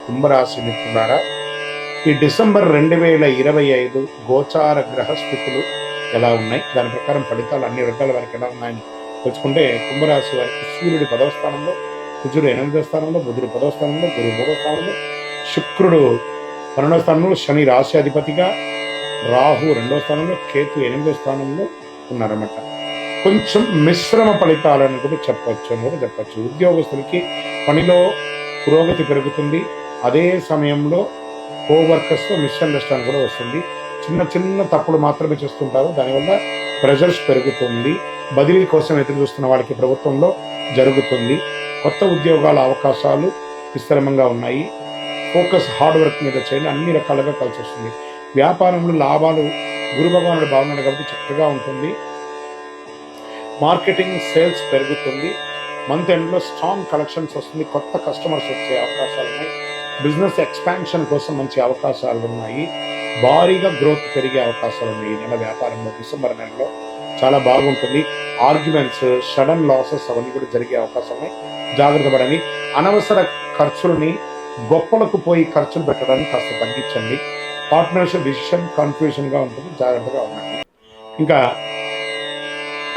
కుంభరాశి మిత్రులారా, ఈ డిసెంబర్ 2025 గోచార గ్రహస్థితులు ఎలా ఉన్నాయి, దాని ప్రకారం ఫలితాలు అన్ని వర్గాల వారికి ఎలా ఉన్నాయని తెలుసుకుంటే, కుంభరాశి వారికి సూర్యుడి 10వ స్థానంలో, కుజుడు 8వ స్థానంలో, బుధుడు 10వ స్థానంలో, గురువు 3వ స్థానంలో, శుక్రుడు 12వ స్థానంలో, శని రాశి అధిపతిగా, రాహు 2వ స్థానంలో, కేతు 8వ స్థానంలో ఉన్నారన్నమాట. కొంచెం మిశ్రమ ఫలితాలను కూడా చెప్పచ్చు. ఉద్యోగస్తులకి పనిలో పురోగతి పెరుగుతుంది. అదే సమయంలో కోవర్కర్స్తో మిస్అండర్స్టాండ్ కూడా వస్తుంది. చిన్న తప్పులు మాత్రమే చేస్తుంటారు, దానివల్ల ప్రెషర్స్ పెరుగుతుంది. బదిలీ కోసం ఎదురు చూస్తున్న వాళ్ళకి ప్రభుత్వంలో జరుగుతుంది. కొత్త ఉద్యోగాల అవకాశాలు విస్తరంగా ఉన్నాయి. ఫోకస్ హార్డ్ వర్క్ మీద చేయండి, అన్ని రకాలుగా కలిసి వస్తుంది. వ్యాపారంలో లాభాలు గురు భగవానుడు బాగున్నాడు కాబట్టి చక్కగా ఉంటుంది. మార్కెటింగ్ సేల్స్ పెరుగుతుంది. మంత్ ఎండ్లో స్ట్రాంగ్ కలెక్షన్స్ వస్తుంది. కొత్త కస్టమర్స్ వచ్చే అవకాశాలు ఉన్నాయి. బిజినెస్ ఎక్స్పాన్షన్ కోసం మంచి అవకాశాలు ఉన్నాయి. భారీగా గ్రోత్ పెరిగే అవకాశాలు ఉన్నాయి. ఈ నెల వ్యాపారంలో డిసెంబర్ నెలలో చాలా బాగుంటుంది. ఆర్గ్యుమెంట్స్, సడన్ లాసెస్ అవన్నీ కూడా జరిగే అవకాశం ఉన్నాయి. జాగ్రత్త పడండి. అనవసర ఖర్చులని గొప్పలకు పోయి ఖర్చులు పెట్టడానికి కాస్త తగ్గించండి. పార్ట్నర్షిప్ డిసిషన్ కన్ఫ్యూజన్గా ఉంటుంది, జాగ్రత్తగా ఉండండి. ఇంకా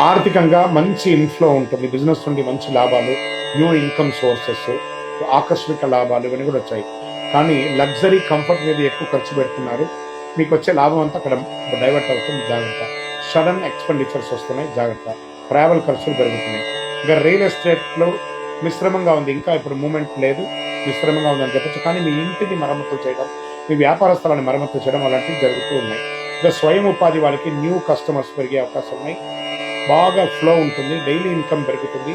ఆర్థికంగా మంచి ఇన్ఫ్లో ఉంటుంది. బిజినెస్ నుండి మంచి లాభాలు, న్యూ ఇన్కమ్ సోర్సెస్, ఆకస్మిక లాభాలు ఇవన్నీ కూడా వచ్చాయి. కానీ లగ్జరీ కంఫర్ట్ మీద ఎక్కువ ఖర్చు పెడుతున్నారు. మీకు వచ్చే లాభం అంతా అక్కడ డైవర్ట్ అవుతుంది, జాగ్రత్త. సడన్ ఎక్స్పెండిచర్స్ వస్తున్నాయి, జాగ్రత్త. ట్రావెల్ ఖర్చులు పెరుగుతున్నాయి. ఇంకా రియల్ ఎస్టేట్లో మిశ్రమంగా ఉంది. ఇంకా ఇప్పుడు మూమెంట్ లేదు, మిశ్రమంగా ఉందని చెప్పచ్చు. కానీ మీ ఇంటిని మరమ్మతులు చేయడం, మీ వ్యాపార స్థలాన్ని మరమ్మతులు చేయడం అలాంటివి జరుగుతూ ఉన్నాయి. ఇంకా స్వయం ఉపాధి వాళ్ళకి న్యూ కస్టమర్స్ పెరిగే అవకాశం ఉన్నాయి. బాగా ఫ్లో ఉంటుంది, డైలీ ఇన్కమ్ పెరుగుతుంది.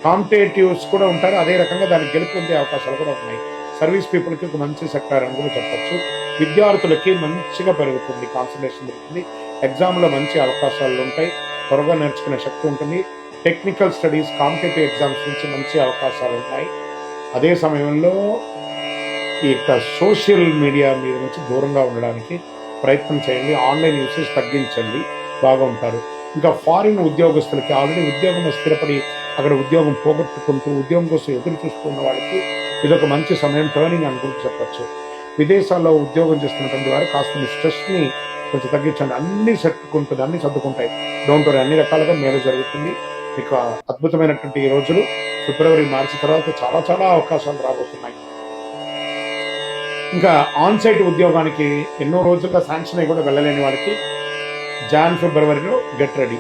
కాంపిటేటివ్స్ కూడా ఉంటారు, అదే రకంగా దానికి గెలుపొందే అవకాశాలు కూడా ఉన్నాయి. సర్వీస్ పీపుల్కి ఒక మంచి సెక్టార్ అని కూడా చెప్పచ్చు. విద్యార్థులకి మంచిగా పెరుగుతుంది, కాన్సన్ట్రేషన్ పెరుగుతుంది. ఎగ్జామ్లో మంచి అవకాశాలు ఉంటాయి, త్వరగా నేర్చుకునే శక్తి ఉంటుంది. టెక్నికల్ స్టడీస్, కాంపిటేటివ్ ఎగ్జామ్స్ నుంచి మంచి అవకాశాలు ఉన్నాయి. అదే సమయంలో ఈ యొక్క సోషల్ మీడియా మీద నుంచి దూరంగా ఉండడానికి ప్రయత్నం చేయండి. ఆన్లైన్ యూసేజ్ తగ్గించండి, బాగా ఉంటారు. ఇంకా ఫారిన్ ఉద్యోగస్తులకి ఆల్రెడీ ఉద్యోగంలో స్థిరపడి అక్కడ ఉద్యోగం పోగొట్టుకుంటూ ఉద్యోగం కోసం ఎదురు చూస్తున్న వాళ్ళకి ఇదొక మంచి సమయం, టర్నింగ్ అని కూడా చెప్పచ్చు. విదేశాల్లో ఉద్యోగం చేస్తున్నటువంటి వారు కాస్త మీ స్ట్రెస్ని కొంచెం తగ్గించండి. అన్నీ సర్దుకుంటుంది, అన్నీ సర్దుకుంటాయి. డోంట్ వరీ, అన్ని రకాలుగా మేలు జరుగుతుంది. మీకు అద్భుతమైనటువంటి ఈ రోజులు ఫిబ్రవరి, మార్చి తర్వాత చాలా అవకాశాలు రాబోతున్నాయి. ఇంకా ఆన్సైట్ ఉద్యోగానికి ఎన్నో రోజులుగా శాంక్షన్ అయి కూడా వెళ్ళలేని వాళ్ళకి జాన్ ఫిబ్రవరిలో గెట్ రెడీ.